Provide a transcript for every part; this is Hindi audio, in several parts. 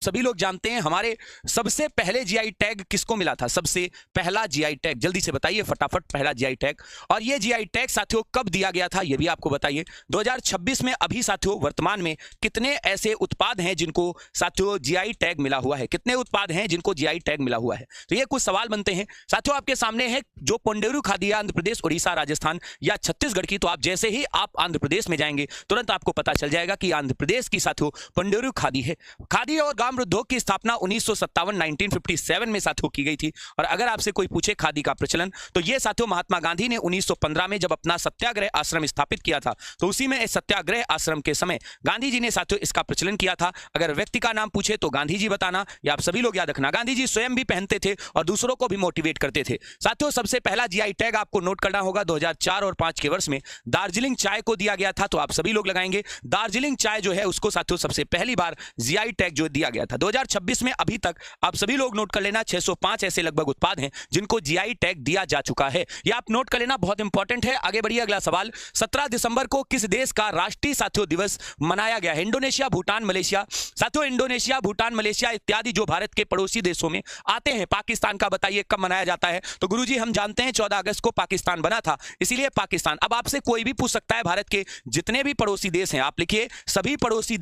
सभी लोग जानते हैं हमारे सबसे पहले जीआई टैग किसको मिला था? सबसे पहला जीआई टैग जल्दी से बताइए फटाफट, पहला जीआई टैग। और ये जीआई टैग साथियों कब दिया गया था ये भी आपको बताइए। 2026 में अभी साथियों वर्तमान में कितने ऐसे उत्पाद हैं जिनको साथियों जीआई टैग मिला हुआ है? कितने उत्पाद हैं जिनको जीआई टैग मिला हुआ है? तो ये कुछ सवाल बनते हैं साथियों। आपके सामने है जो पोंडेरू खादी है आंध्र प्रदेश, उड़ीसा, राजस्थान या छत्तीसगढ़ की। तो आप जैसे ही आप आंध्र प्रदेश में जाएंगे तुरंत आपको पता चल जाएगा कि आंध्र प्रदेश की साथियों पोंडेरू खादी है। खादी और ग्राम उद्योग की स्थापना 1957 में साथियों की गई थी। और अगर आपसे कोई पूछे खादी का प्रचलन, तो ये साथियों महात्मा गांधी ने 1915 में जब अपना सत्याग्रह आश्रम स्थापित किया था, तो उसी में इस सत्याग्रह आश्रम के समय गांधी जी ने साथियों इसका प्रचलन किया था। अगर व्यक्ति का नाम पूछे तो गांधी जी बताना, या आप सभी लोग याद रखना गांधी जी स्वयं भी पहनते थे और दूसरों को भी मोटिवेट करते थे। साथियों सबसे पहला जीआई टैग आपको नोट करना होगा 2004 और 5 के वर्ष में दार्जिलिंग चाय को दिया गया था। तो आप सभी लोग लगाएंगे दार्जिलिंग चाय जो है उसको साथियों सबसे पहली बार जीआई टैग जो दिया गया था। 2026 में अभी तक आप सभी लोग नोट कर लेना 605 ऐसे लगभग उत्पाद हैं जिनको जीआई टैग दिया जा चुका है। ये आप नोट कर लेना, बहुत इंपॉर्टेंट है। आगे बढ़िए, अगला सवाल। 17 दिसंबर को किस देश का राष्ट्रीय साथियों दिवस मनाया गया है? Indonesia, Bhutan, Malaysia. साथियों इंडोनेशिया, भूटान, मलेशिया इत्यादि जो भारत के पड़ोसी देशों में आते हैं, पाकिस्तान का बताइए कब मनाया जाता है? तो गुरुजी हम जानते हैं 14 अगस्त को पाकिस्तान बना था, इसीलिए पाकिस्तान। अब आपसे कोई भी पूछ सकता है भारत के जितने भी पड़ोसी देश हैं, आप लिखिए सभी पड़ोसी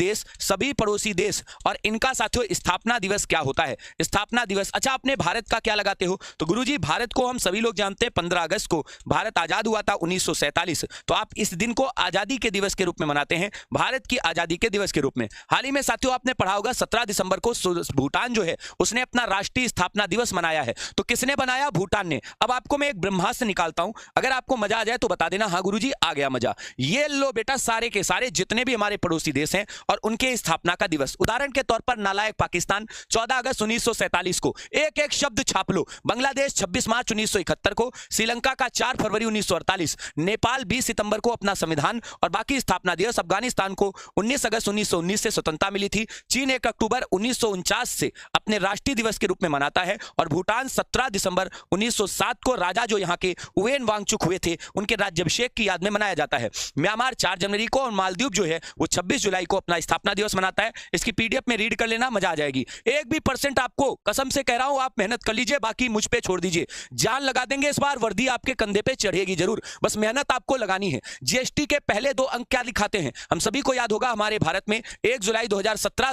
देश और इनका साथियों स्थापना दिवस क्या होता है? स्थापना दिवस। अच्छा, आपने भारत का क्या लगाते हो? तो गुरुजी भारत को हम सभी लोग जानते हैं 15 अगस्त को भारत आजाद हुआ था 1947। तो आप इस दिन को आजादी के दिवस के रूप में मनाते हैं, भारत की आजादी के दिवस के रूप में। हाल ही में साथियों आपने पढ़ा होगा 17 दिसंबर को भूटान जो है उसने अपना राष्ट्रीय स्थापना दिवस मनाया है। तो किसने बनाया? भूटान ने। अब आपको मैं एक ब्रह्मास्त्र निकालता हूं, अगर आपको मजा आ जाए तो बता देना हाँ गुरुजी आ गया मजा। ये लो बेटा, सारे के सारे जितने भी हमारे पड़ोसी देश हैं और उनके स्थापना का दिवस। उदाहरण के तौर पर नालायक पाकिस्तान 14 अगस्त 1947 को, एक एक शब्द छाप लो। बांग्लादेश 26 मार्च 1971 को, श्रीलंका का 4 फरवरी 1948, नेपाल 20 सितंबर को अपना संविधान और बाकी स्थापना दिवस, अफगानिस्तान को 19 अगस्त 1919 से स्वतंत्रता मिली थी, चीन 1 अक्टूबर 1949 से अपने राष्ट्रीय दिवस के रूप में मनाता है, और भूटान 17 दिसंबर 1907 को राजा जो यहाँ के उवेन वांगचुक हुए थे उनके राज्याभिषेक की याद में मनाया जाता है। म्यांमार 4 जनवरी को और मालदीव जो है वो 26 जुलाई को अपना स्थापना दिवस मनाता है। इसकी पीडीएफ में रीड कर लेना, मजा आ जाएगी। एक भी % आपको कसम से कह रहा हूं आप मेहनत कर लीजिए, बाकी मुझ पे छोड़ दीजिए। जान लगा देंगे इस बार, वर्दी आपके कंधे पे चढ़ेगी जरूर, बस मेहनत आपको लगानी है। जीएसटी के पहले 2 अंक क्या दिखाते हैं? हम सभी को याद होगा हमारे भारत में 1 जुलाई 2017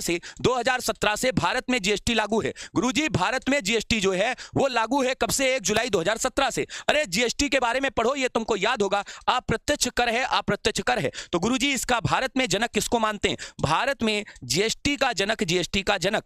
से भारत में जीएसटी लागू है। गुरुजी भारत में जीएसटी जो है वो लागू है कब से? 1 जुलाई 2017 से। अरे जीएसटी के बारे में पढ़ो, ये तुमको याद होगा। अप्रत्यक्ष कर है, अप्रत्यक्ष कर है। तो गुरुजी इसका भारत में जनक किसको मानते हैं? भारत में जीएसटी का जनक